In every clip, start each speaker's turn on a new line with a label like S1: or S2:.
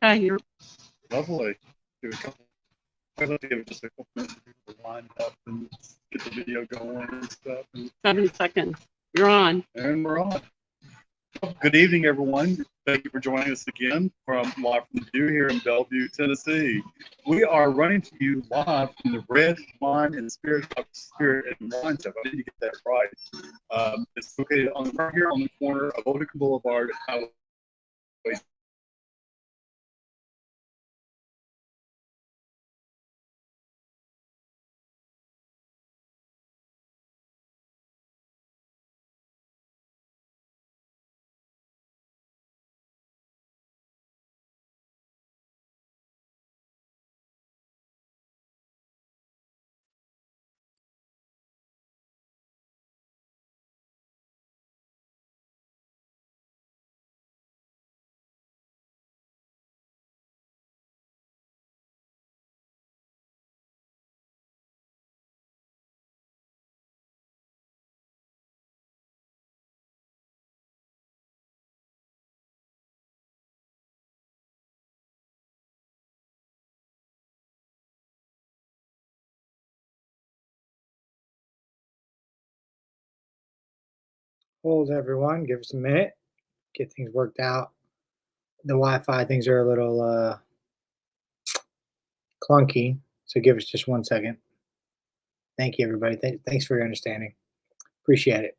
S1: Okay, you're
S2: Lovely. Give a couple. I'd like to give it just a couple minutes for people to line up and get the video going and stuff.
S1: 7 seconds. You're on.
S2: And we're on. Good evening, everyone. Thank you for joining us again from live from the Dew here in Bellevue, Tennessee. We are running to you live from the Red Wine and Spirit and Wine Shop. I need to get that right. It's located right here on the corner of Otica Boulevard and Highway.
S3: Hold everyone, give us a minute, get things worked out. The Wi-Fi things are a little clunky, so give us just 1 second. Thank you, everybody. Thanks for your understanding. Appreciate it.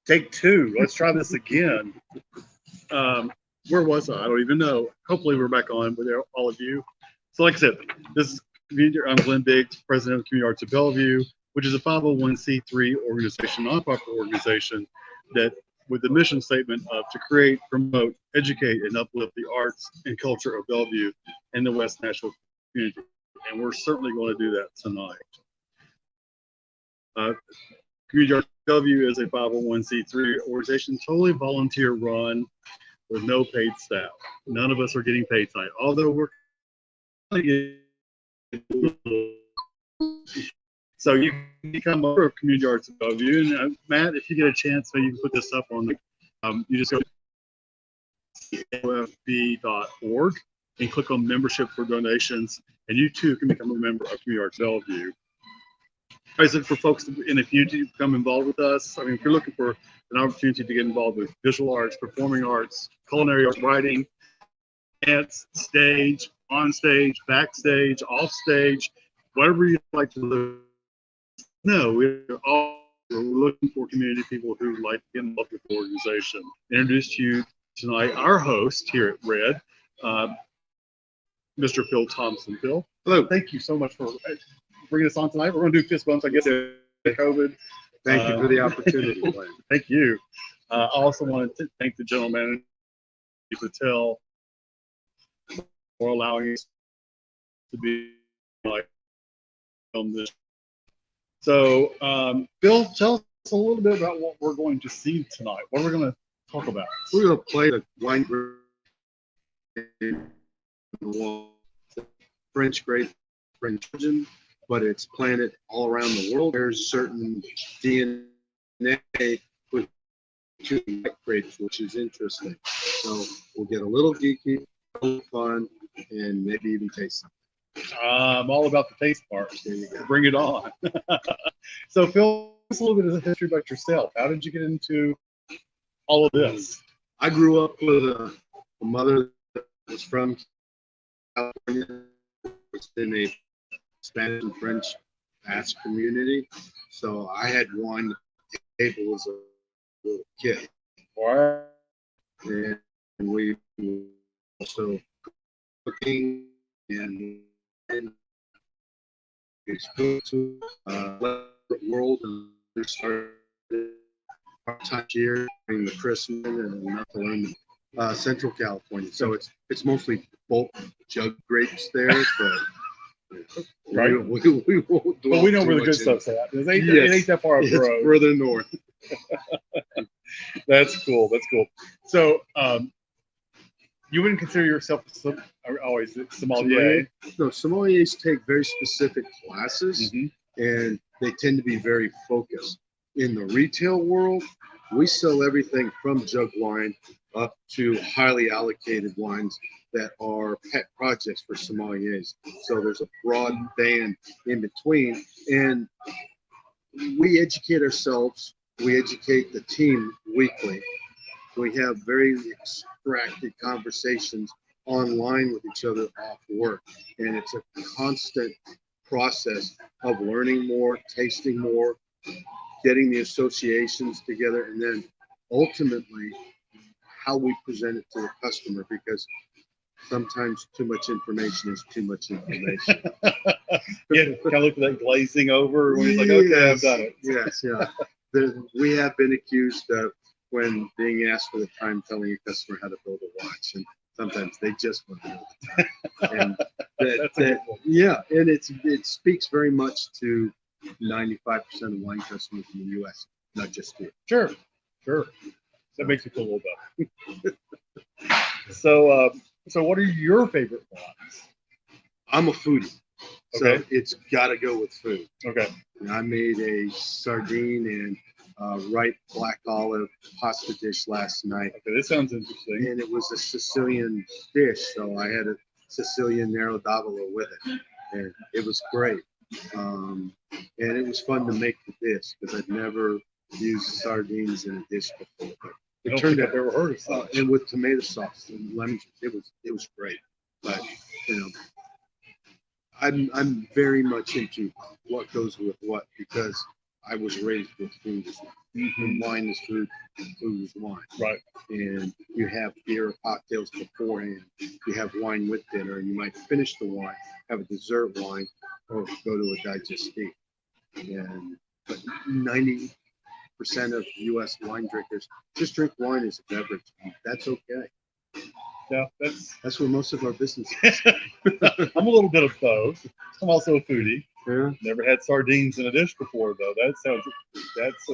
S2: Take two. Let's try this again. Where was I? I don't even know. Hopefully we're back on with all of you. So like I said, this is I'm Glenn Biggs, president of Community Arts of Bellevue, which is a 501c3 organization, nonprofit organization that with the mission statement of to create, promote, educate, and uplift the arts and culture of Bellevue and the West Nashville community. And we're certainly going to do that tonight. Community Arts of Bellevue is a 501c3 organization, totally volunteer run with no paid staff. None of us are getting paid tonight, although we're so you can become a member of Community Arts of Bellevue. And Matt, if you get a chance, maybe you can put this up on you just go to ofb.org and click on membership for donations, and you too can become a member of Community Arts of Bellevue. I said for folks in the community to become involved with us. I mean, if you're looking for an opportunity to get involved with visual arts, performing arts, culinary arts, writing, dance, stage, on stage, backstage, off stage, whatever you'd like to do. No, we're looking for community people who would like to get involved with the organization. Introduce to you tonight our host here at Red, Mr. Phil Thompson. Phil, hello. Thank you so much for bringing us on tonight. We're going to do fist bumps, I guess, COVID.
S4: Thank you for the opportunity, Glenn.
S2: Thank you. I also want to thank the general manager of the hotel for allowing us to be on this. So, Bill, tell us a little bit about what we're going to see tonight. What we're going to talk about.
S4: We're going to play the wine French grape, French origin, but it's planted all around the world. There's certain DNA with white grapes, which is interesting. So we'll get a little geeky, a little fun, and maybe even taste something.
S2: I'm all about the taste part. Bring it on. So, Phil, tell us a little bit of the history about yourself. How did you get into all of this?
S4: I grew up with a mother that was from California. It's in a Spanish and French Basque community. So I had wine at the table as a little kid.
S2: Wow.
S4: And we also cooking and exposed to world and started part-time here in the Christmas and enough to learn Central California. So it's mostly bulk jug grapes there, but
S2: Right.
S4: we won't
S2: But we know
S4: dwell
S2: where the
S4: too
S2: good
S4: much
S2: stuff's at. It
S4: Yes.
S2: ain't that far up the
S4: It's
S2: road.
S4: further north.
S2: That's cool. That's cool. So, you wouldn't consider yourself always a sommelier.
S4: No, sommeliers take very specific classes,
S2: Mhm.
S4: and they tend to be very focused. In the retail world, we sell everything from jug wine up to highly allocated wines that are pet projects for sommeliers. So there's a broad band in between, and we educate ourselves. We educate the team weekly. We have very extracted conversations online with each other off work, and it's a constant process of learning more, tasting more, getting the associations together, and then ultimately how we present it to the customer, because sometimes too much information is too much information.
S2: Yeah, kind of look at that glazing over when he's like, okay, I've done it.
S4: Yes, yeah. We have been accused of, when being asked for the time, telling a customer how to build a watch, and sometimes they just want to know the time. And
S2: That's a good one.
S4: yeah, and it speaks very much to 95% of wine customers in the U.S., not just here.
S2: Sure. That makes me feel a little better. So what are your favorite wines?
S4: I'm a foodie, so
S2: Okay.
S4: it's got to go with food.
S2: Okay.
S4: And I made a sardine and ripe black olive pasta dish last night,
S2: Okay, this sounds interesting.
S4: and it was a Sicilian dish, so I had a Sicilian Nero d'Avola with it, and it was great. And it was fun to make the dish because I'd never used sardines in a dish before. But
S2: I
S4: it
S2: don't
S4: turned
S2: think
S4: out,
S2: I've ever heard of such.
S4: and with tomato sauce and lemon juice, it was great. But you know, I'm very much into what goes with what, because I was raised with food. And wine is food, and food is wine.
S2: Right.
S4: And you have beer or cocktails beforehand. You have wine with dinner, and you might finish the wine, have a dessert wine, or go to a digestif. And but 90% of U.S. wine drinkers just drink wine as a beverage. That's okay.
S2: Yeah,
S4: That's where most of our business is.
S2: I'm a little bit of both. I'm also a foodie.
S4: Yeah.
S2: Never had sardines in a dish before, though. That's an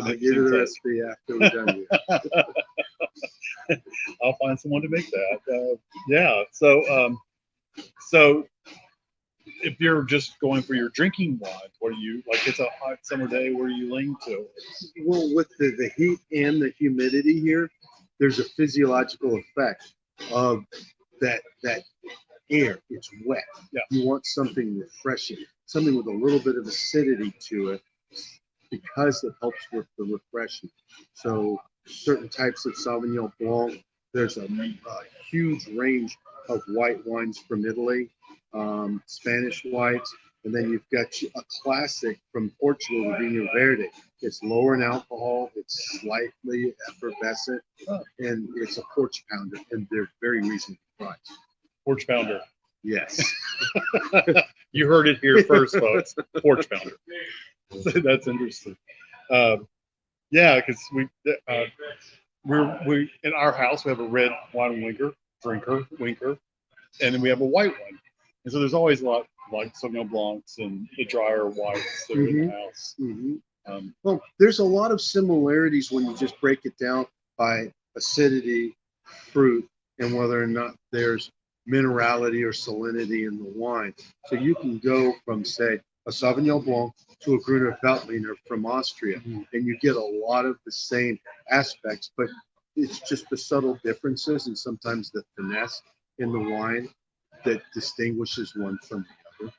S4: I'll give you the
S2: interesting
S4: recipe after we're done here.
S2: test. I'll find someone to make that. Yeah. So if you're just going for your drinking wine, what do you like? It's a hot summer day. Where do you lean to?
S4: Well, with the heat and the humidity here, there's a physiological effect of that air. It's wet.
S2: Yeah.
S4: You want something refreshing, something with a little bit of acidity to it, because it helps with the refreshing. So certain types of Sauvignon Blanc, there's a huge range of white wines from Italy, Spanish whites, and then you've got a classic from Portugal, the Vinho Verde. It's lower in alcohol, it's slightly effervescent, and it's a porch pounder, and they're very reasonably priced.
S2: Porch pounder.
S4: Yes.
S2: You heard it here first, folks. Porch pounder. That's interesting. Yeah, because we in our house we have a red wine drinker, and then we have a white one. And so there's always a lot like Sauvignon Blancs and the drier whites that are in the house.
S4: Mm-hmm. Well, there's a lot of similarities when you just break it down by acidity, fruit, and whether or not there's minerality or salinity in the wine. So you can go from, say, a Sauvignon Blanc to a Gruner Veltliner from Austria, and you get a lot of the same aspects, but it's just the subtle differences and sometimes the finesse in the wine that distinguishes one from the other.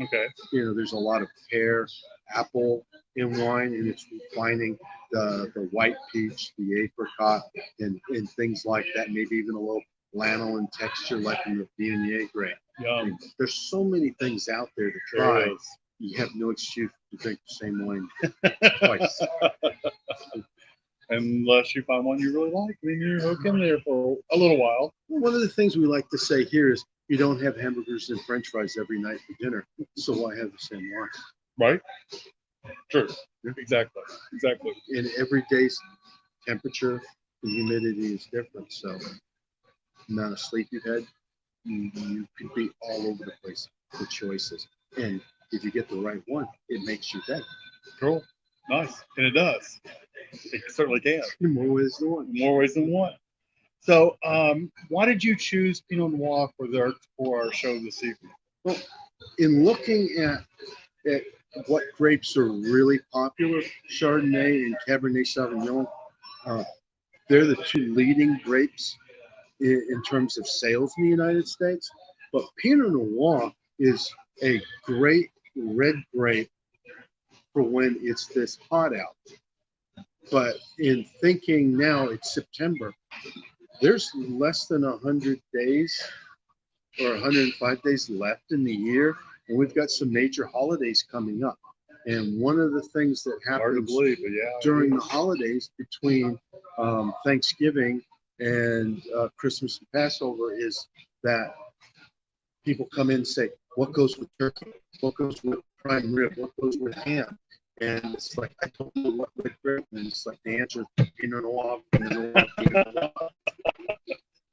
S2: Okay.
S4: You know, there's a lot of pear, apple in wine, and it's refining the white peach, the apricot, and things like that. Maybe even a little lanolin texture like in the Viognier grape.
S2: Yum.
S4: There's so many things out there to
S2: There
S4: try.
S2: is.
S4: You have no excuse to drink the same wine twice.
S2: Unless you find one you really like, then you hook in there for a little while.
S4: One of the things we like to say here is you don't have hamburgers and french fries every night for dinner, so why have the same wine?
S2: Right. True. Exactly. Exactly.
S4: And every day's temperature and humidity is different. So amount of sleep you've had, you could be all over the place with choices. And if you get the right one, it makes your day
S2: Cool. Nice. And it does. It certainly can.
S4: in more ways than one.
S2: In more ways than one. So, why did you choose Pinot Noir for our show this evening?
S4: Well, in looking at what grapes are really popular, Chardonnay and Cabernet Sauvignon, they're the two leading grapes in terms of sales in the United States. But Pinot Noir is a great red grape for when it's this hot out. But in thinking now it's September, there's less than 100 days or 105 days left in the year, and we've got some major holidays coming up. And one of the things that
S2: Hard to
S4: happens
S2: believe, but yeah.
S4: during the holidays between Thanksgiving and Christmas and Passover is that people come in and say, what goes with turkey? What goes with prime rib? What goes with ham? And it's like, I don't know what red grape. And it's like the answer is Pinot Noir, Pinot Noir, Pinot Noir.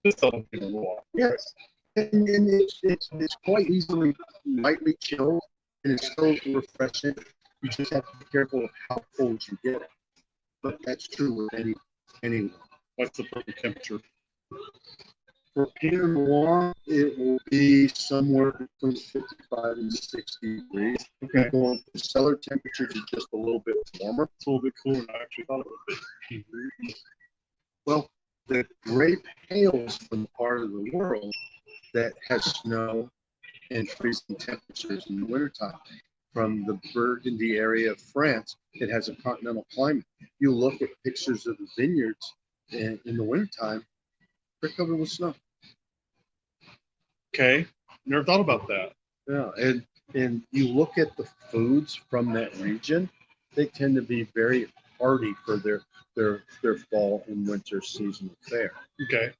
S2: Just tell them Pinot Noir.
S4: Yes. And it's quite easily lightly chilled, and it's still refreshing. You just have to be careful of how cold you get it. But that's true with any.
S2: What's the perfect temperature?
S4: For Pinot Noir, it will be somewhere between 55 and 60 degrees.
S2: Okay.
S4: Going for cellar temperatures is just a little bit warmer.
S2: It's a little bit cooler than I actually thought it would be.
S4: Well, the grape hails from the part of the world that has snow and freezing temperatures in the wintertime. From the Burgundy area of France, it has a continental climate. You look at pictures of the vineyards in the wintertime, they're covered with snow.
S2: Okay. Never thought about that.
S4: Yeah, and you look at the foods from that region, they tend to be very hardy for their fall and winter seasonal fare.
S2: Okay.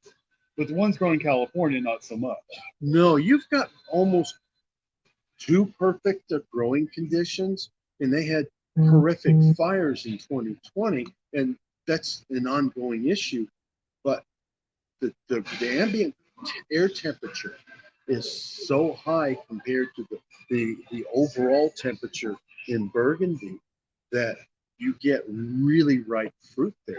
S2: But the ones grown in California, not so much.
S4: No, you've got almost too perfect growing conditions, and they had horrific fires in 2020, and that's an ongoing issue. But the ambient air temperature is so high compared to the overall temperature in Burgundy that you get really ripe fruit there,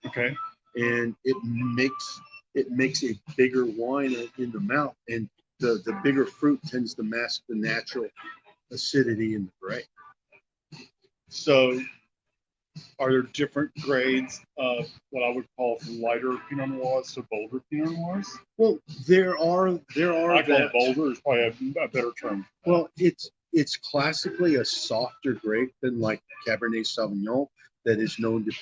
S2: Okay.
S4: and it makes a bigger wine in the mouth, and the bigger fruit tends to mask the natural acidity in the grape.
S2: So, are there different grades of what I would call lighter Pinot Noirs to bolder Pinot Noirs?
S4: Well, there are
S2: I call it
S4: that.
S2: bolder is probably a better term.
S4: Well, it's classically a softer grape than like Cabernet Sauvignon that is known to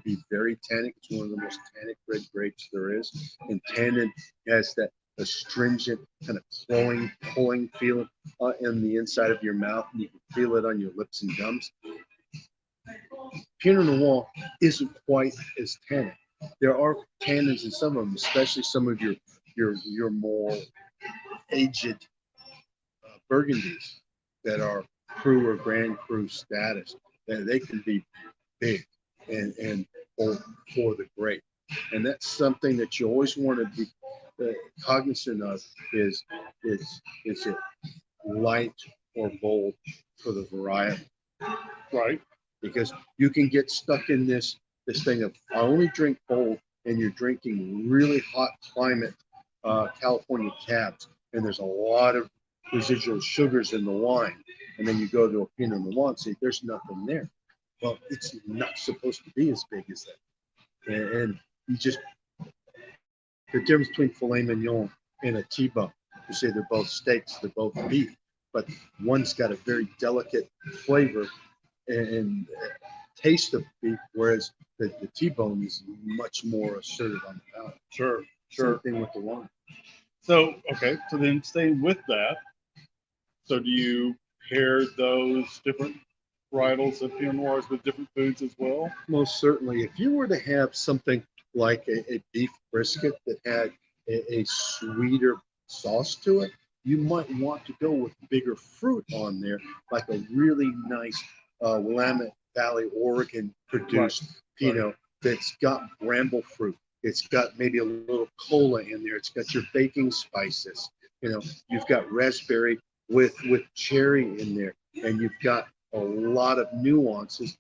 S4: be very tannic. It's one of the most tannic red grapes there is. And tannin has that astringent kind of pulling feeling in the inside of your mouth, and you can feel it on your lips and gums. Pinot Noir isn't quite as tannic. There are tannins in some of them, especially some of your more aged Burgundies that are cru or Grand Cru status. They can be big and for the grape, and that's something that you always want to be cognizant of. Is it light or bold for the varietal?
S2: Right.
S4: Because you can get stuck in this thing of I only drink bold, and you're drinking really hot climate California cabs, and there's a lot of residual sugars in the wine, and then you go to a Pinot Noir and say there's nothing there. Well, it's not supposed to be as big as that, and you just the difference between filet mignon and a T-bone. You say they're both steaks, they're both beef, but one's got a very delicate flavor and taste of beef, whereas the T-bone is much more assertive on the palate.
S2: Sure.
S4: Same thing with the wine.
S2: So, okay. So then staying with that, so do you pair those different varietals of Pinot Noirs with different foods as well?
S4: Most certainly. If you were to have something like a beef brisket that had a sweeter sauce to it, you might want to go with bigger fruit on there, like a really nice Willamette Valley, Oregon produced Pinot that's got bramble fruit. It's got maybe a little cola in there. It's got your baking spices. You know, you've got raspberry with cherry in there, and you've got a lot of nuances.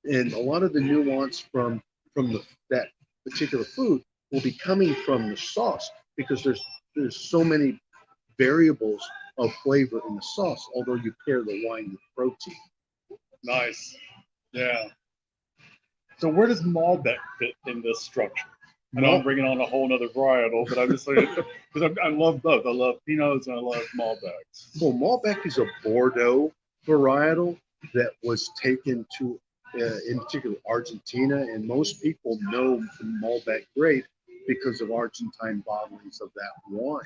S4: And a lot of the nuance from that particular food will be coming from the sauce, because there's so many variables of flavor in the sauce, although you pair the wine with protein.
S2: Nice. Yeah. So where does Malbec fit in this structure? I know I'm bringing on a whole nother varietal, but I'm just saying, because I love both. I love Pinots and I love Malbecs.
S4: Well, Malbec is a Bordeaux varietal that was taken to, in particular, Argentina, and most people know the Malbec grape because of Argentine bottlings of that wine.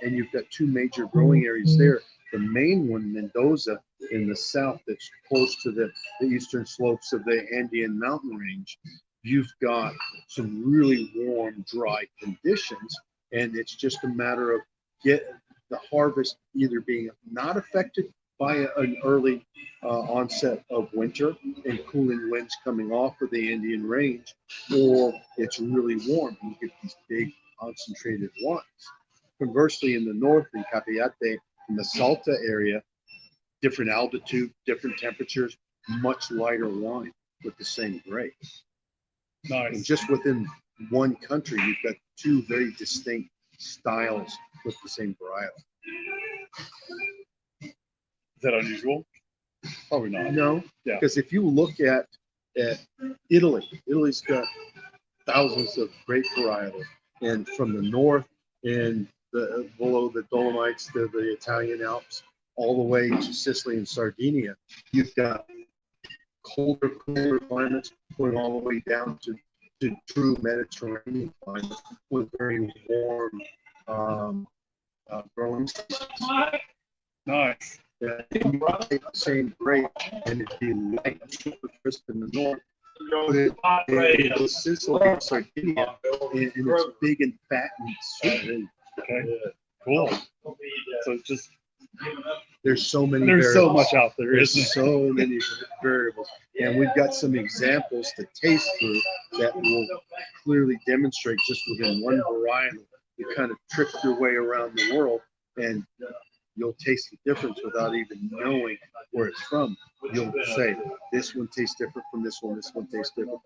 S4: And you've got two major growing areas there. The main one, Mendoza, in the south, that's close to the eastern slopes of the Andean mountain range. You've got some really warm, dry conditions, and it's just a matter of get the harvest either being not affected by an early onset of winter and cooling winds coming off of the Andean range, or it's really warm and you get these big concentrated wines. Conversely, in the north, in Cafayate, in the Salta area, different altitude, different temperatures, much lighter wine with the same grape.
S2: Nice.
S4: And just within one country, you've got two very distinct styles with the same varietal.
S2: Is that unusual? Probably not.
S4: No,
S2: Yeah.
S4: because if you look at Italy, Italy's got thousands of grape varietals, and from the north and below the Dolomites to the Italian Alps, all the way to Sicily and Sardinia, you've got colder, cooler climates going all the way down to true Mediterranean climates with very warm growing seasons.
S2: Nice.
S4: Yeah, and you can take the same grape and it'd be light, super crisp in the north. Put it in Sicily and Sardinia, and it's big and fat and sweet.
S2: Okay. Cool. So it's just
S4: There's so many.
S2: there's so
S4: variables.
S2: much out there,
S4: There's
S2: isn't
S4: so many variables, and we've got some examples to taste through that will clearly demonstrate just within one varietal. You kind of trip your way around the world, and you'll taste the difference without even knowing where it's from. You'll say, this one tastes different from this one tastes different.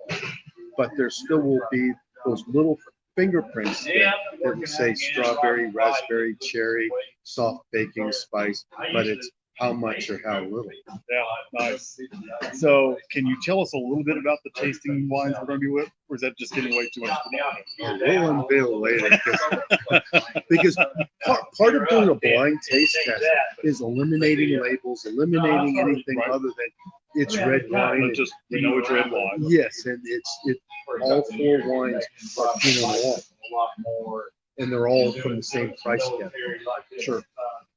S4: But there still will be those little fingerprints that will say strawberry, raspberry, cherry, soft baking spice, but it's how much or how little.
S2: Yeah, nice. So, can you tell us a little bit about the tasting wines we're going to be with, or is that just getting way too much?
S4: We'll unveil later, because part of doing a blind taste test is eliminating labels, eliminating anything other than it's red wine.
S2: But just we know it's red wine.
S4: Yes, and it's all four wines are Pinot Noir, and they're all from the same price category.
S2: Sure.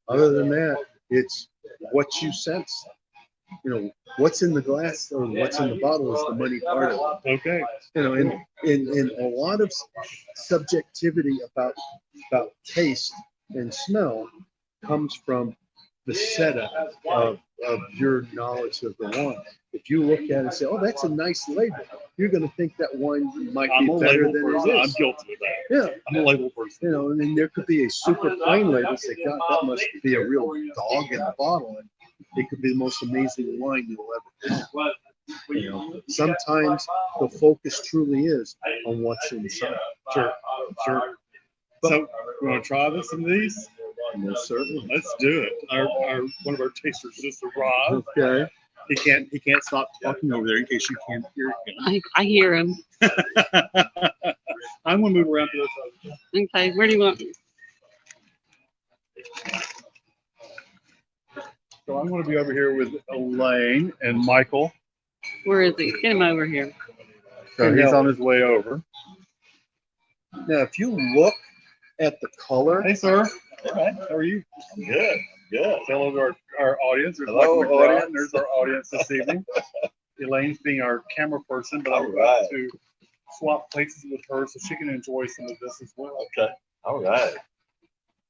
S4: Other than that, it's what you sense. You know, what's in the glass or what's in the bottle is the money part of it.
S2: Okay.
S4: You know, and a lot of subjectivity about taste and smell comes from the setup of your knowledge of the wine. If you look at it and say, "Oh, that's a nice label," you're going to think that wine might be better than it
S2: I'm
S4: is.
S2: guilty of that.
S4: Yeah,
S2: I'm a label person.
S4: you know, and then there could be a super fine label. Say, "God, that must be a real dog in the bottle," and it could be the most amazing wine you'll ever have. You know, sometimes the focus truly is on what's inside.
S2: Sure. So, you want to try this some of these?
S4: Most certainly.
S2: Let's do it. Our one of our tasters just arrived.
S4: Okay.
S2: He can't stop talking over there in case you can't hear him.
S1: I hear him.
S2: I'm gonna move around to this side.
S1: Okay, where do you want me?
S2: So I'm gonna be over here with Elaine and Michael.
S1: Where is he? Get him over here.
S2: So he's on his way over.
S4: Now, if you look at the color,
S2: Hey, sir. Hey, man. How are you?
S5: I'm good. Good.
S2: Say hello to our audience. There's
S5: Hello,
S2: Michael McBride.
S5: audience.
S2: There's our audience this evening. Elaine's being our camera person, but I'm
S5: All
S2: about
S5: right.
S2: to swap places with her so she can enjoy some of this as well.
S5: Okay. All right.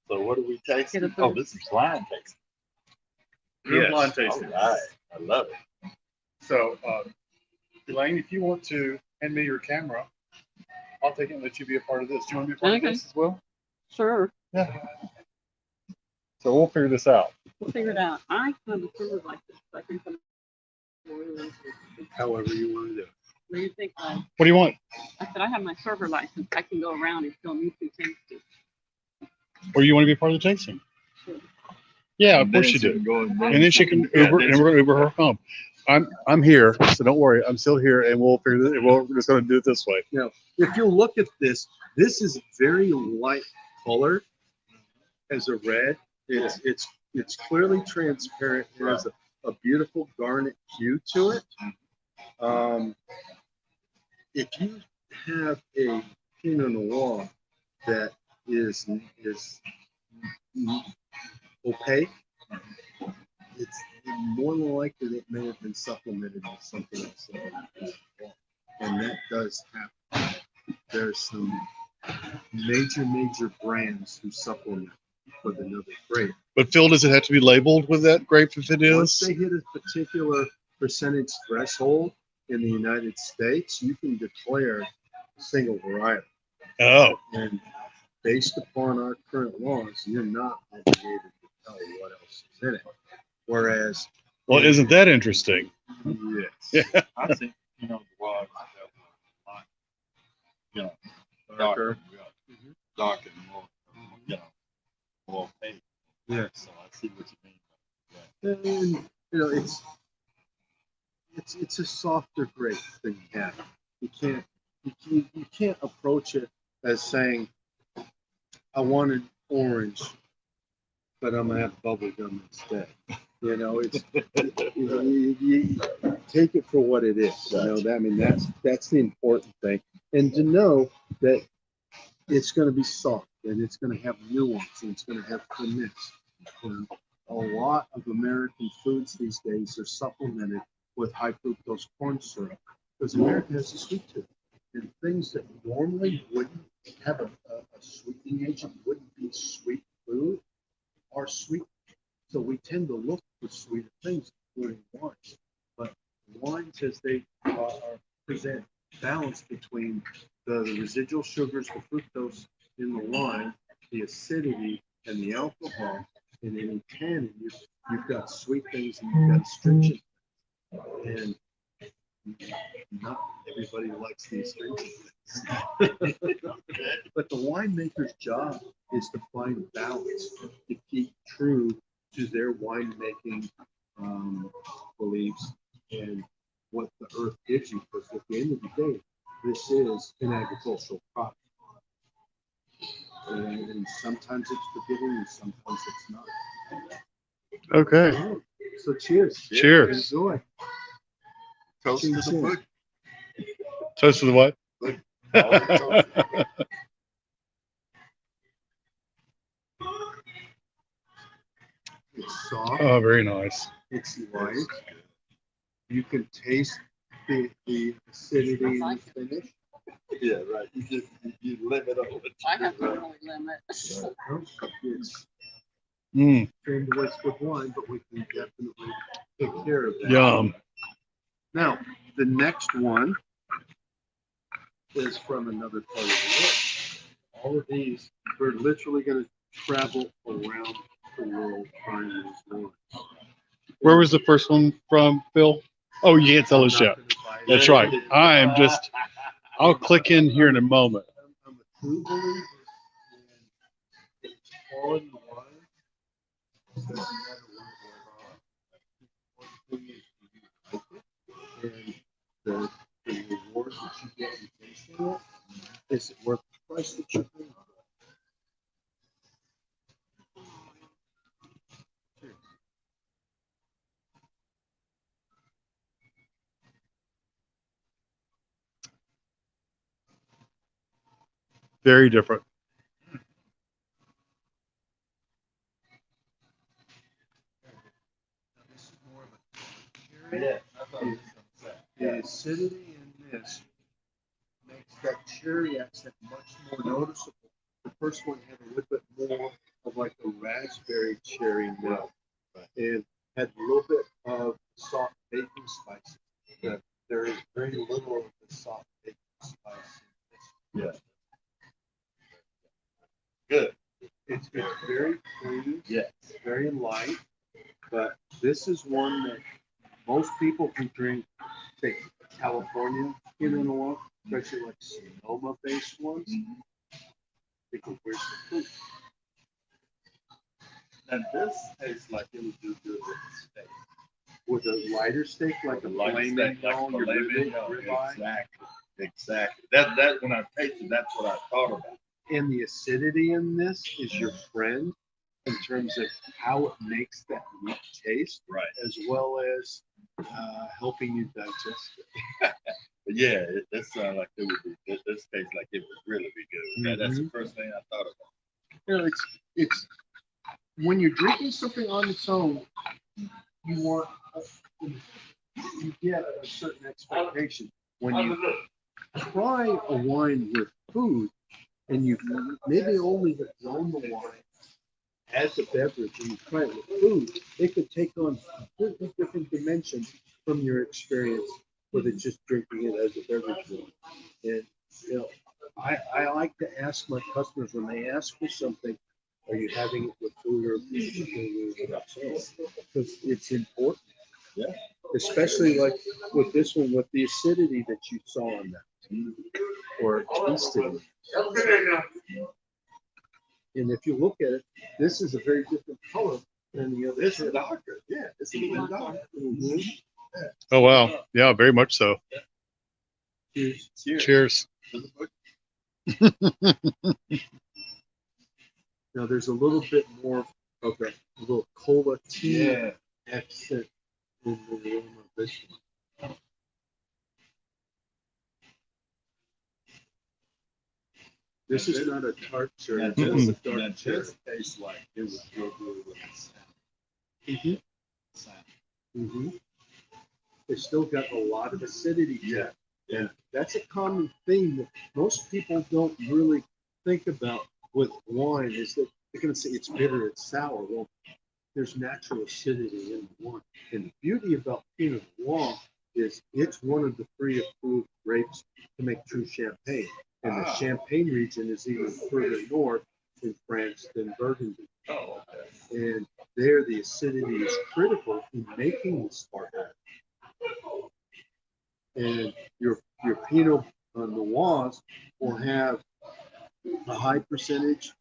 S5: So what are we tasting?
S1: Get a
S5: Oh,
S1: booth.
S5: this is blind tasting.
S2: You're
S4: Yes.
S2: blind
S5: All
S2: tasting.
S5: right. I love it.
S2: So, Elaine, if you want to hand me your camera, I'll take it and let you be a part of this. Do you want to be a part
S1: Okay.
S2: of this as well?
S1: Sure.
S2: Yeah. So we'll figure this out.
S1: We'll figure it out. I have a server like this. I can come.
S4: However you want to do it.
S1: What do you think?
S2: What do you want?
S1: I said I have my server license. I can go around and film YouTube tasting.
S2: Or you want to be part of the tasting?
S1: Sure.
S2: Yeah, of course you do. And then she can
S5: Yeah,
S2: Uber,
S5: then
S2: and we're gonna Uber her home. I'm here, so don't worry. I'm still here, and we'll figure this. We're just gonna do it this way.
S4: Now, if you look at this, this is very light color as a red. It's clearly transparent. It has a beautiful garnet hue to it. If you have a Pinot Noir that is opaque, it's more than likely that it may have been supplemented with something else. And that does happen. There's some major brands who supplement with another grape.
S2: But Phil, does it have to be labeled with that grape if it
S4: Once
S2: is?
S4: they hit a particular percentage threshold in the United States, you can declare single varietal.
S2: Oh,
S4: And based upon our current laws, you're not obligated to tell what else is in it. Whereas,
S2: well, isn't that interesting?
S4: yes,
S2: Yeah.
S5: I think, you know, the wild, you know, darker, dark and more, you know, more pink.
S4: yes.
S5: So I see what you mean.
S4: And you know, it's a softer grape than you have. You can't approach it as saying, I want an orange, but I'm gonna have bubble gum instead. You know, it's you take it for what it is. You know, that, I mean, that's the important thing, and to know that it's going to be soft and it's going to have nuance and it's going to have finesse. You know, a lot of American foods these days are supplemented with high fructose corn syrup because America has a sweet tooth, and things that normally wouldn't have a sweetening agent, wouldn't be sweet food, are sweet. So we tend to look for sweeter things, including wines. But wines, as they present balance between the residual sugars, the fructose in the wine, the acidity, and the alcohol, and any tannin, you've got sweet things and you've got astringent. And not everybody likes the astringent things. But the winemaker's job is to find balance, to keep true to their winemaking beliefs and what the earth gives you. Because at the end of the day, this is an agricultural product. And sometimes it's forgiving and sometimes it's not.
S2: Okay.
S4: So cheers.
S2: Cheers.
S4: Enjoy.
S5: Toast to the food.
S2: Toast to the what?
S4: It's soft.
S2: Oh, very nice.
S4: It's light. You can taste the acidity in the finish.
S5: Yeah, right. You limit on what
S1: I
S5: you
S1: have
S5: do,
S1: to
S5: right?
S1: really limit.
S4: It's
S2: Mm,
S4: trimmed with wine, but we can definitely take care of that.
S2: yum.
S4: Now, the next one is from another part of the world. All of these, we're literally going to travel around the world finding these wines.
S2: Where was the first one from, Phil? Oh, you can't tell us yet. That's right. I am just, I'll click in here in a moment.
S4: I'm a true believer in quality wine. Doesn't matter what it was. And the rewards that you get in tasting it, is it worth the price that you're paying?
S2: Very different.
S4: This is more of a cherry. The acidity in this makes that cherry accent much more noticeable. The first one had a little bit more of like a raspberry cherry note, and had a little bit of soft bacon spices. There is very little of the soft bacon spice in this.
S5: Yeah. Good.
S4: It's very clean,
S5: Yeah.
S4: very light, but this is one that most people who drink, say, California Pinot Noir, especially like Sonoma-based ones, they go, where's the fruit?
S5: And this tastes like it would do good with steak.
S4: With a lighter steak, like a
S5: Light
S4: filet
S5: steak, like
S4: mignon, your
S5: filet
S4: ribeye,
S5: mignon.
S4: ribeye.
S5: Exactly. Exactly. That when I tasted, that's what I thought about.
S4: And the acidity in this is your friend in terms of how it makes that meat taste,
S5: Right.
S4: as well as helping you digest it.
S5: But yeah, that sounds like it would be. This tastes like it would really be good. Yeah, that's the first thing I thought about.
S4: You know, it's when you're drinking something on its own, you want you get a certain expectation. When you try a wine with food, and you maybe only have known the wine as a beverage, and you try it with food, it could take on completely different dimensions from your experience with it just drinking it as a beverage. And you know, I like to ask my customers when they ask for something, are you having it with food or because it's important.
S5: Yeah.
S4: Especially like with this one, with the acidity that you saw on that, or tasted. And if you look at it, this is a very different color than the other.
S5: This is darker. Yeah, this is even darker.
S2: Oh, wow. Yeah, very much so.
S4: Cheers.
S2: Cheers.
S4: Now there's a little bit more of a little cola tea
S5: Yeah.
S4: accent in the aroma of this one. This is not a tart cherry.
S5: Now
S4: This is a
S5: this,
S4: dark
S5: now
S4: cherry.
S5: this tastes like it would go good with the
S4: Mhm.
S5: salmon.
S4: Mhm. It's still got a lot of acidity to it.
S5: Yeah.
S4: And that's a common theme that most people don't really think about with wine is that they're going to say it's bitter, it's sour. Well, there's natural acidity in the wine. And the beauty about Pinot Noir is it's one of the three approved grapes to make true champagne. And the Champagne region is even further north in France than Burgundy.
S5: Oh, okay.
S4: And there the acidity is critical in making the sparkling. And your Pinot Noirs will have a high percentage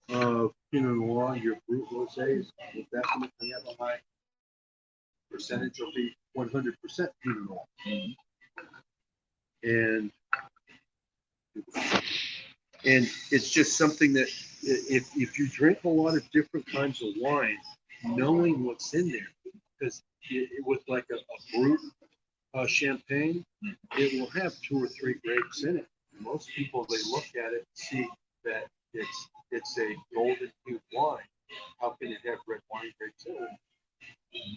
S4: of Pinot Noir. Your Brut Rosés will definitely have a high percentage. Will be 100% Pinot Noir. And it's just something that if you drink a lot of different kinds of wine, knowing what's in there, because with like a Brut champagne, it will have 2 or 3 grapes in it. Most people, they look at it and see that it's a golden hue wine. How can it have red wine grapes in it?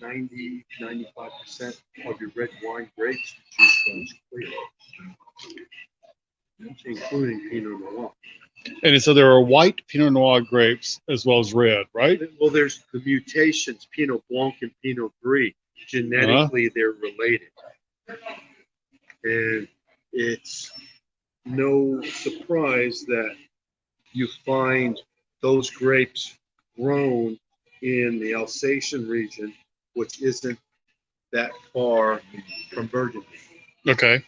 S4: 90-95% of your red wine grapes the juice runs clear, including Pinot Noir.
S2: And so there are white Pinot Noir grapes as well as red, right?
S4: Well, there's the mutations, Pinot Blanc and Pinot Gris. Genetically, they're related. And it's no surprise that you find those grapes grown in the Alsatian region, which isn't that far from Burgundy.
S2: Okay.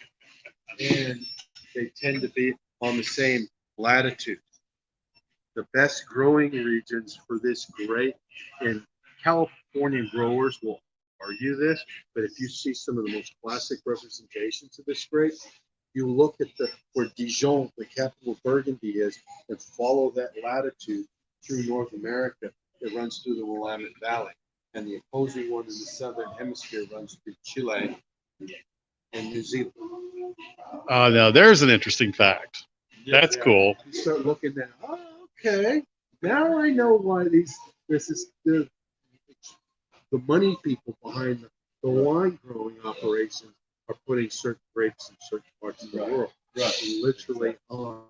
S4: And they tend to be on the same latitude. The best growing regions for this grape, and California growers will argue this, but if you see some of the most classic representations of this grape, you look at where Dijon, the capital of Burgundy, is, and follow that latitude through North America. It runs through the Willamette Valley, and the opposing one in the southern hemisphere runs through Chile and New Zealand.
S2: Now there's an interesting fact. That's cool.
S4: You start looking at, oh, okay, now I know why this is the money people behind the wine growing operations are putting certain grapes in certain parts of the world.
S5: Right.
S4: Literally on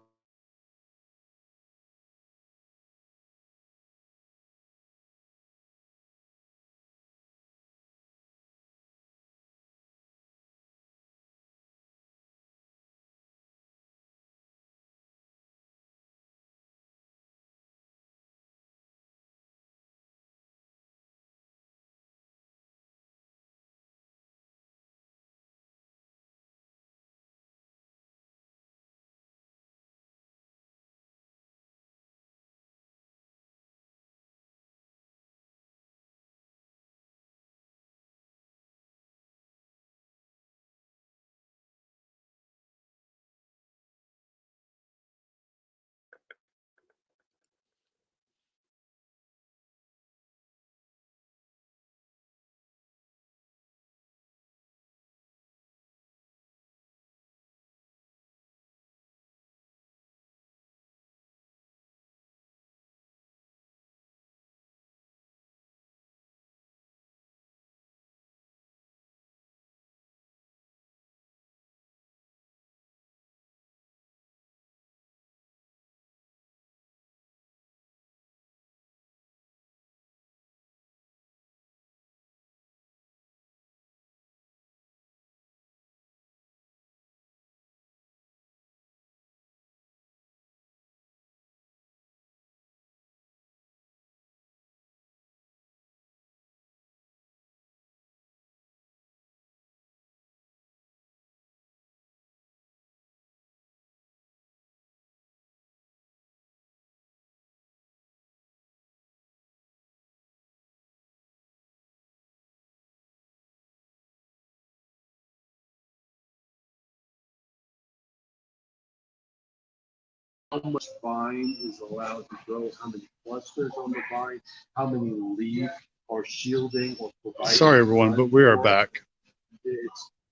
S4: how much vine is allowed to grow, how many clusters on the vine, how many leaves are shielding or providing.
S2: Sorry, everyone, but we are back.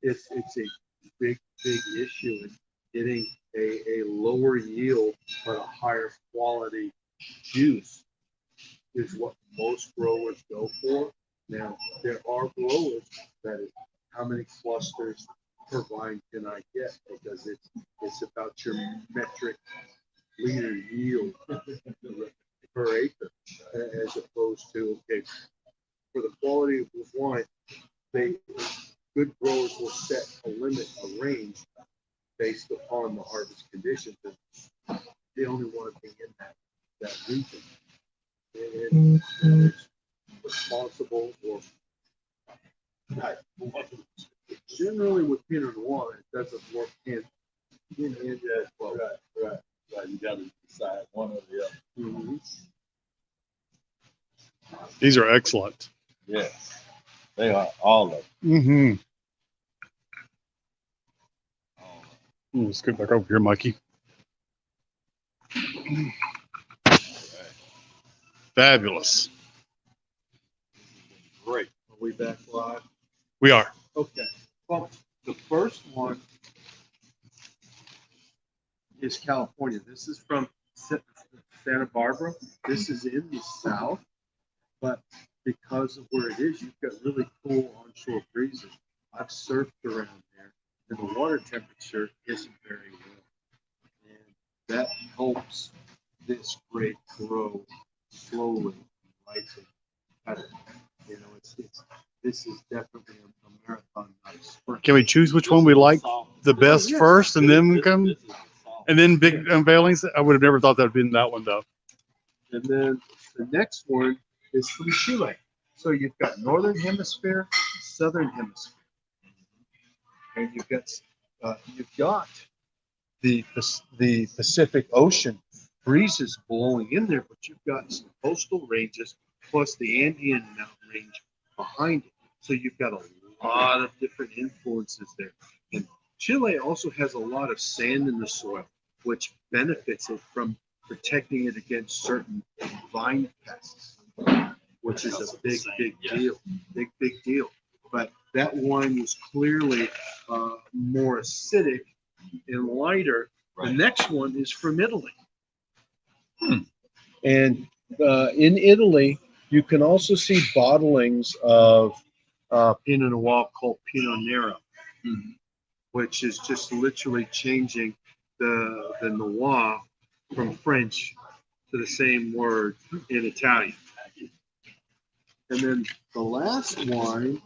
S4: It's a big issue in getting a lower yield but a higher quality juice is what most growers go for. Now there are growers that is how many clusters per vine can I get, because it's about your metric liter yield per acre, as opposed to, okay, for the quality of the wine, good growers will set a limit, a range based upon the harvest conditions. And they only want to be in that region. And it's responsible or generally with Pinot Noir, it doesn't work in. Well,
S5: Right. You got to decide one or the other.
S4: mm-hmm.
S2: These are excellent.
S5: Yes, they are all of them.
S2: Mm-hmm.
S5: All
S2: Let's get back over here, Mikey. Fabulous.
S4: Great. Are we back live?
S2: We are.
S4: Okay. Well, the first one is California. This is from Santa Barbara. This is in the south, but because of where it is, you've got really cool onshore breezes. I've surfed around there, and the water temperature isn't very low, and that helps this grape grow slowly, lightly. You know, this is definitely a marathon, not a sprint.
S2: Can we choose which one we like the best first, and then come, and then big unveilings? I would have never thought that would be in that one, though.
S4: And then the next one is from Chile. So you've got Northern Hemisphere, Southern Hemisphere, and you've got the Pacific Ocean breezes blowing in there, but you've got some coastal ranges plus the Andean mountain range behind it. So you've got a lot of different influences there. And Chile also has a lot of sand in the soil, which benefits it from protecting it against certain vine pests, which is a big deal. Big deal. But that wine was clearly more acidic and lighter. Right. The next one is from Italy. And in Italy, you can also see bottlings of Pinot Noir called Pinot Niro, which is just literally changing the Noir from French to the same word in Italian. And then the last wine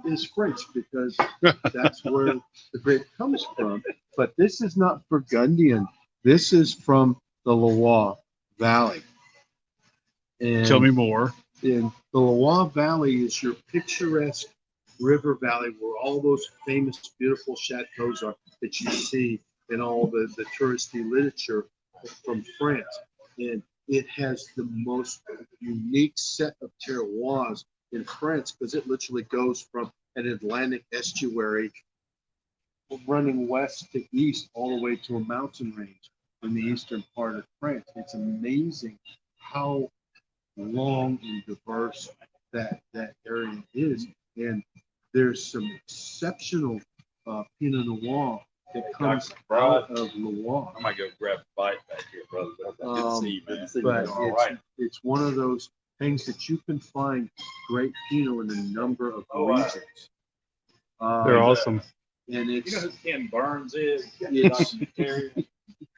S4: is French, because that's where the grape comes from. But this is not Burgundian. This is from the Loire Valley. And
S2: Tell me more.
S4: in the Loire Valley is your picturesque river valley where all those famous, beautiful chateaus are that you see in all the touristy literature from France. And it has the most unique set of terroirs in France, because it literally goes from an Atlantic estuary running west to east all the way to a mountain range in the eastern part of France. It's amazing how long and diverse that area is. And there's some exceptional Pinot Noir that comes out of Loire.
S5: I might go grab a bite back here, brother. Good to see you, man.
S4: But
S5: All right.
S4: it's one of those things that you can find great Pinot in a number of regions.
S2: They're awesome.
S4: And
S5: You know who Ken Burns is?
S4: It's-
S5: Documentarian.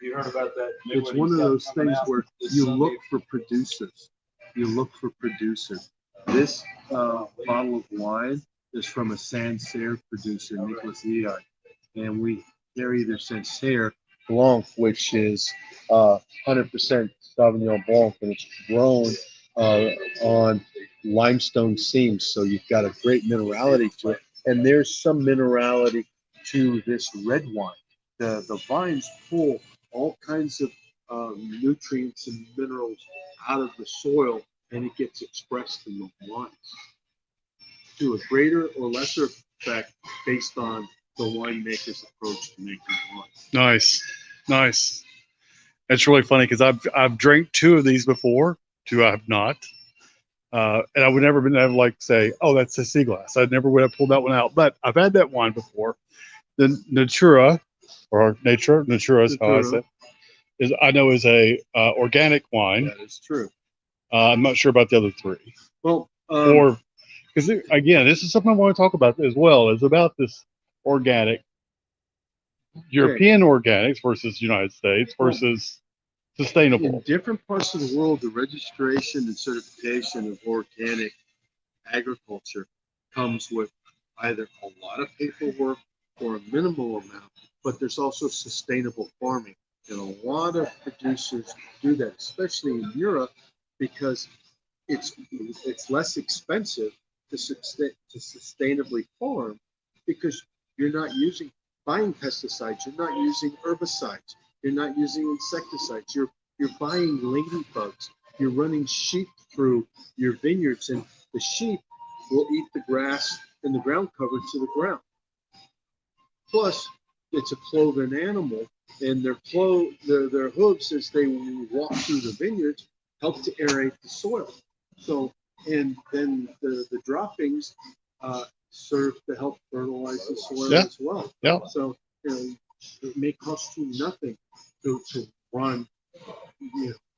S5: You heard about that?
S4: it's one of those things where you look for producers. You look for producers. This bottle of wine is from a Sancerre producer, Nicolas Diard. And we carry their Sancerre Blanc, which is 100% Sauvignon Blanc, and it's grown on limestone seams. So you've got a great minerality to it. And there's some minerality to this red wine. The vines pull all kinds of nutrients and minerals out of the soil, and it gets expressed in the wines to a greater or lesser effect based on the winemaker's approach to making wine.
S2: Nice. It's really funny because I've drank two of these before. Two I have not. And I would never been able to like say, oh, that's a sea glass. I never would have pulled that one out. But I've had that wine before. The Natura, or Natura is how I say it, I know is a organic wine.
S4: That is true.
S2: I'm not sure about the other three.
S4: Well,
S2: Or because again, this is something I want to talk about as well. Is about this organic, European organics versus United States versus
S4: in
S2: sustainable.
S4: different parts of the world, the registration and certification of organic agriculture comes with either a lot of paperwork or a minimal amount, but there's also sustainable farming. And a lot of producers do that, especially in Europe, because it's less expensive to sustainably farm because you're not buying pesticides, you're not using herbicides, you're not using insecticides, you're buying ladybugs, you're running sheep through your vineyards, and the sheep will eat the grass and the ground cover to the ground. Plus, it's a cloven animal, and their hooves as they walk through the vineyards help to aerate the soil. So, and then the droppings serve to help fertilize the soil as well.
S2: Yeah.
S4: So, it may cost you nothing to run,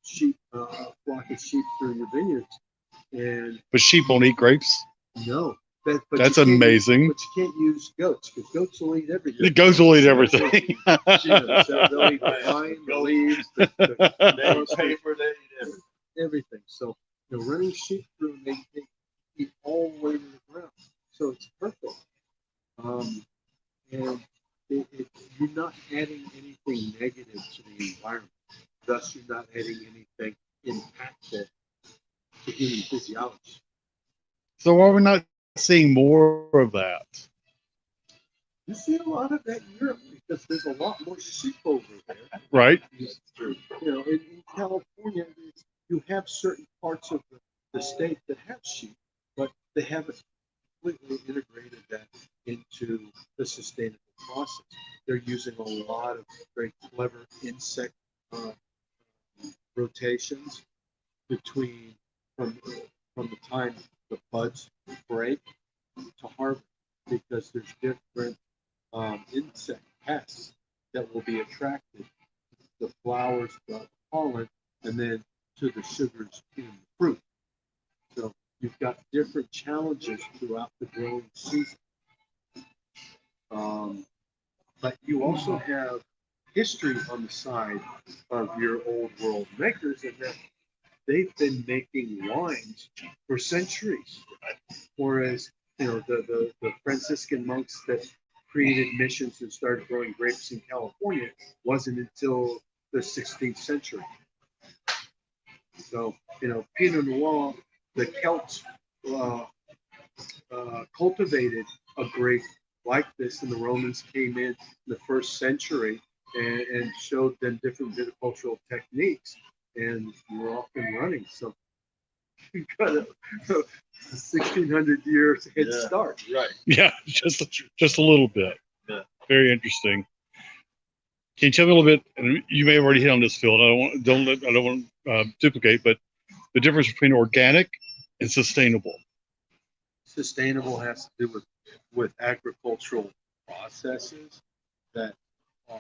S4: sheep, a flock of sheep through your vineyards.
S2: But sheep won't eat grapes.
S4: No. But
S2: That's amazing.
S4: But you can't use goats because goats will eat everything.
S2: The goats will eat everything.
S4: They'll eat the vine, the leaves, the
S5: paper, they eat
S4: everything. So running sheep through, they eat all the way to the ground. So it's perfect. And you're not adding anything negative to the environment. Thus, you're not adding anything impactful to human physiology.
S2: So are we not seeing more of that?
S4: You see a lot of that in Europe because there's a lot more sheep over there.
S2: Right.
S4: In California, you have certain parts of the state that have sheep, but they haven't completely integrated that into the sustainable process. They're using a lot of very clever insect rotations from the time the buds break to harvest, because there's different insect pests that will be attracted to the flowers, the pollen, and then to the sugars in the fruit. So you've got different challenges throughout the growing season. But you also have history on the side of your old world makers, and that they've been making wines for centuries. Whereas, the Franciscan monks that created missions and started growing grapes in California wasn't until the 16th century. So, Pinot Noir, the Celts cultivated a grape like this, and the Romans came in the first century and showed them different viticultural techniques, and we're off and running. So you've got a 1,600 years head start.
S5: Right.
S2: Yeah, just a little bit.
S5: Yeah.
S2: Very interesting. Can you tell me a little bit? And you may have already hit on this, Phil. I don't want to duplicate, but the difference between organic and sustainable.
S4: Sustainable has to do with agricultural processes that are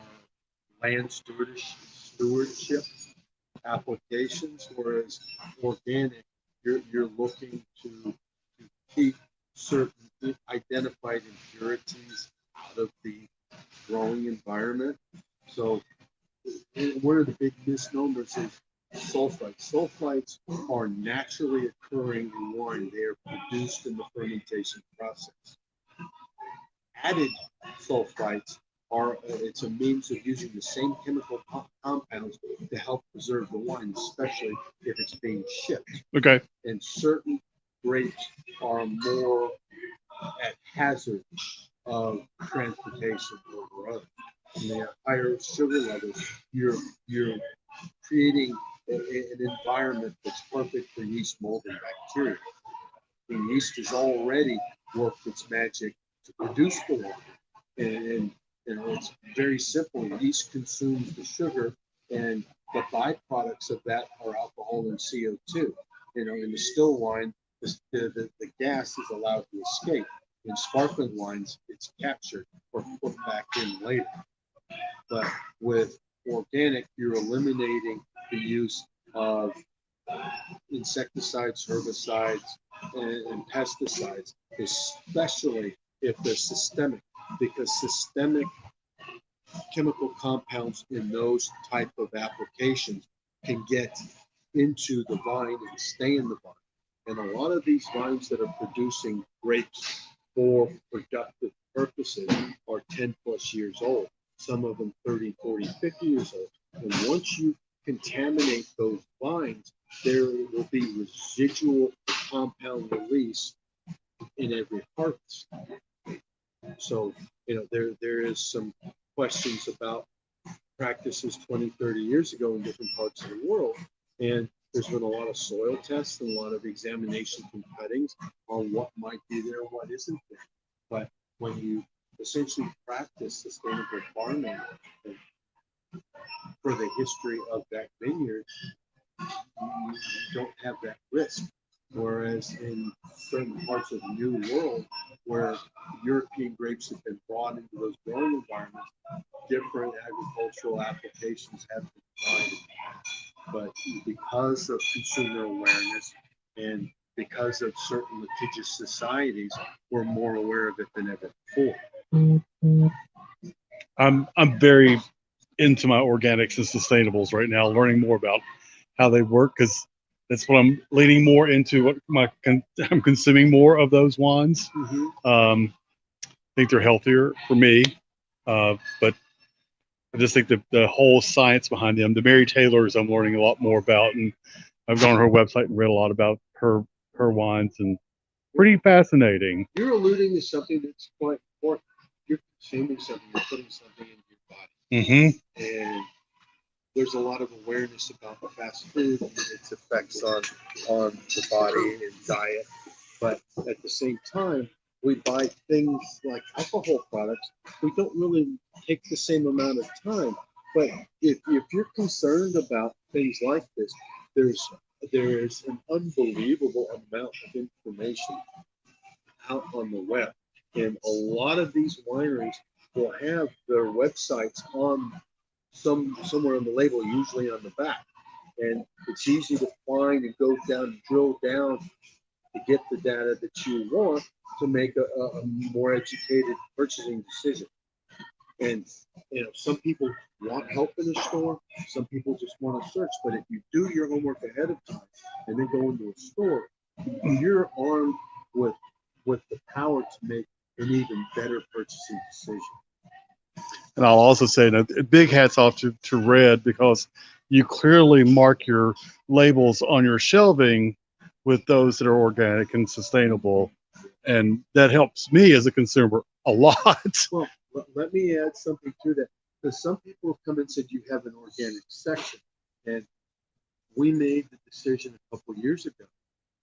S4: land stewardship applications, whereas organic, you're looking to keep certain identified impurities out of the growing environment. So one of the big misnomers is sulfites. Sulfites are naturally occurring in wine. They are produced in the fermentation process. Added sulfites it's a means of using the same chemical compounds to help preserve the wine, especially if it's being shipped.
S2: Okay.
S4: And certain grapes are more at hazard of transportation over others. And they have higher sugar levels. You're creating an environment that's perfect for yeast, mold, and bacteria. And yeast has already worked its magic to produce the wine. And it's very simple. Yeast consumes the sugar and the byproducts of that are alcohol and CO2. You know, in the still wine, the gas is allowed to escape. In sparkling wines, it's captured or put back in later. But with organic, you're eliminating the use of insecticides, herbicides, and pesticides, especially if they're systemic, because systemic chemical compounds in those type of applications can get into the vine and stay in the vine. And a lot of these vines that are producing grapes for productive purposes are 10 plus years old, some of them 30, 40, 50 years old. And once you contaminate those vines, there will be residual compound release in every harvest. So, you know, there is some questions about practices 20, 30 years ago in different parts of the world. And there's been a lot of soil tests and a lot of examinations and cuttings on what might be there and what isn't there. But when you essentially practice sustainable farming for the history of that vineyard, you don't have that risk. Whereas in certain parts of the New World, where European grapes have been brought into those growing environments, different agricultural applications have been tried. But because of consumer awareness and because of certain litigious societies, we're more aware of it than ever before.
S2: I'm very into my organics and sustainables right now, learning more about how they work, because that's what I'm leaning more into. What I'm consuming more of those wines. I think they're healthier for me, but I just think the whole science behind them, the Mary Taylors, I'm learning a lot more about, and I've gone on her website and read a lot about her wines, and pretty fascinating.
S4: You're alluding to something that's quite important. You're consuming something, you're putting something into your body. And there's a lot of awareness about the fast food and its effects on the body and diet. But at the same time, we buy things like alcohol products. We don't really take the same amount of time. But if you're concerned about things like this, there's an unbelievable amount of information out on the web. And a lot of these wineries will have their websites on somewhere on the label, usually on the back. And it's easy to find and go down and drill down to get the data that you want to make a more educated purchasing decision. And you know, some people want help in the store, some people just want to search. But if you do your homework ahead of time and then go into a store, you're armed with the power to make an even better purchasing decision.
S2: And I'll also say that big hats off to Red, because you clearly mark your labels on your shelving with those that are organic and sustainable. And that helps me as a consumer a lot.
S4: Well, let me add something to that. Because some people have come and said you have an organic section. And we made the decision a couple of years ago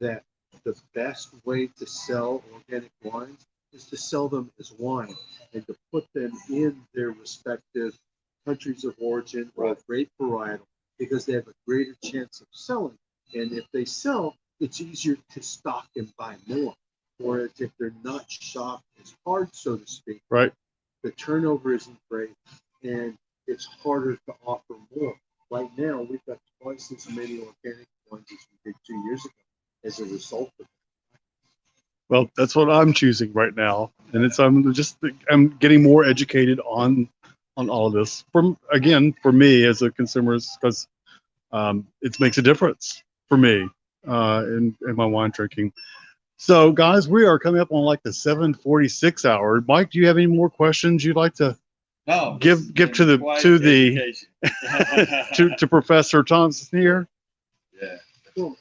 S4: that the best way to sell organic wines is to sell them as wine and to put them in their respective countries of origin or grape varietal, because they have a greater chance of selling. And if they sell, it's easier to stock and buy more. Whereas if they're not shopped as hard, so to speak,
S2: right,
S4: the turnover isn't great and it's harder to offer more. Right now, we've got twice as many organic wines as we did 2 years ago as a result of it.
S2: Well, that's what I'm choosing right now, and it's I'm getting more educated on all of this. For me as a consumer, because it makes a difference for me in my wine drinking. So, guys, we are coming up on like the 7:46 hour. Mike, do you have any more questions you'd like to give to the to Professor Thompson here?
S5: Yeah.
S4: Cool.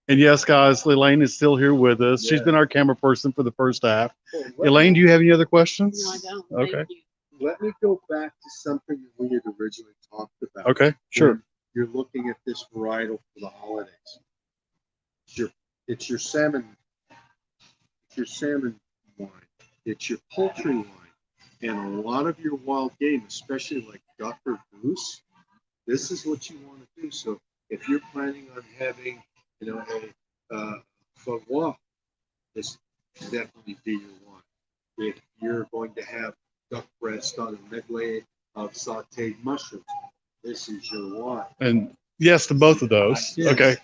S2: And yes, guys, Elaine is still here with us. She's been our camera person for the first half. Elaine, do you have any other questions?
S1: No, I don't.
S2: Okay.
S1: Thank you.
S4: Let me go back to something that we had originally talked about.
S2: Okay, sure.
S4: When you're looking at this varietal for the holidays. It's your salmon wine. It's your poultry wine. And a lot of your wild game, especially like duck or goose, this is what you want to do. So if you're planning on having, a favour, this definitely be your one. If you're going to have duck breast on a medley of sautéed mushrooms, this is your wine.
S2: And yes to both of those.
S4: Yes.
S2: Okay.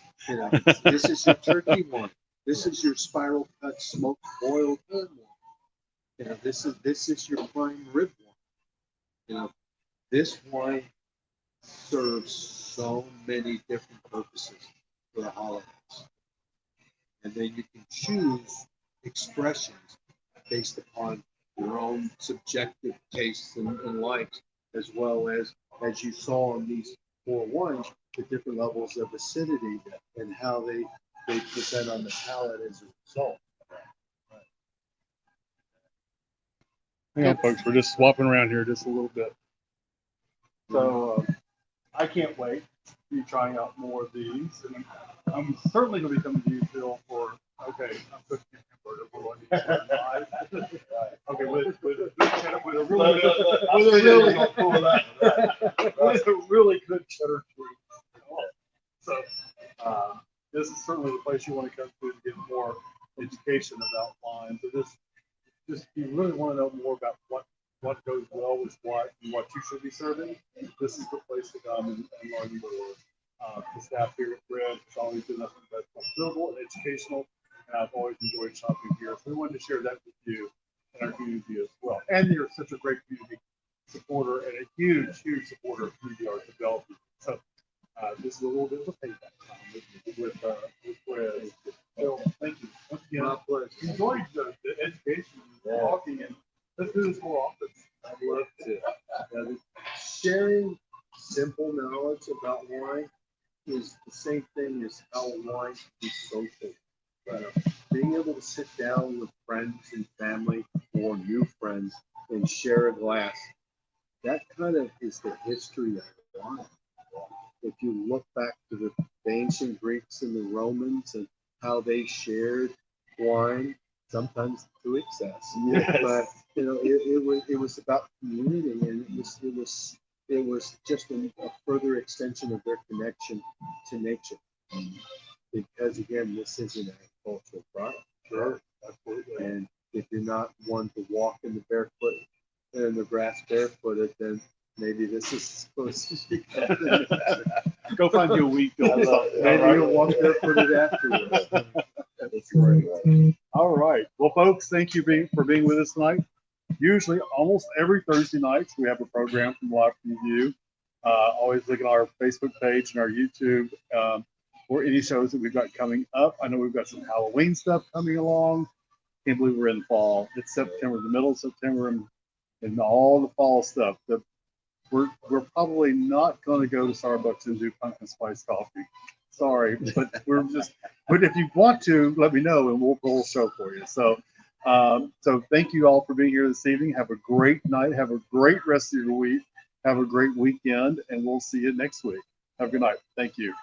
S4: This is your turkey one. This is your spiral cut smoked boiled ham one. This is your prime rib one. This wine serves so many different purposes for the holidays. And then you can choose expressions based upon your own subjective tastes and likes, as well as you saw in these 4 wines, the different levels of acidity and how they present on the palate as a result.
S2: Hang on, folks. We're just swapping around here just a little bit. So I can't wait to be trying out more of these. And I'm certainly going to be coming to you, Phil, for, okay, I'm cooking a hamburger. Okay, with a really good cheddar cheese. So this is certainly the place you want to come to get more education about wines. So just if you really want to know more about what goes well with what and what you should be serving, this is the place to come and learn more. The staff here at Red has always been nothing but hospitable and educational, and I've always enjoyed shopping here. So we wanted to share that with you and our community as well. And you're such a great community supporter and a huge supporter of community art development. So this is a little bit of a payback time with Red. So thank you. Once again,
S4: My pleasure.
S2: enjoyed the education and talking, and let's do this more often.
S4: I'd love to. Sharing simple knowledge about wine is the same thing as how wine can be social. Being able to sit down with friends and family or new friends and share a glass, that kind of is the history of wine. If you look back to the ancient Greeks and the Romans and how they shared wine, sometimes to excess.
S5: Yes.
S4: But it was about community, and it was just a further extension of their connection to nature. Because again, this is an agricultural product.
S5: Sure, absolutely.
S4: And if you're not one to walk in the grass barefooted, then maybe this is supposed to be.
S2: Go find you a week.
S4: Maybe you'll walk barefooted afterwards.
S5: That's great.
S2: All right. Well, folks, thank you for being with us tonight. Usually, almost every Thursday night, we have a program from Live Review. Always look at our Facebook page and our YouTube for any shows that we've got coming up. I know we've got some Halloween stuff coming along. Can't believe we're in fall. It's September, the middle of September, and all the fall stuff. We're probably not going to go to Starbucks and do pumpkin spice coffee. Sorry, but but if you want to, let me know and we'll pull a show for you. So thank you all for being here this evening. Have a great night. Have a great rest of your week. Have a great weekend, and we'll see you next week. Have a good night. Thank you.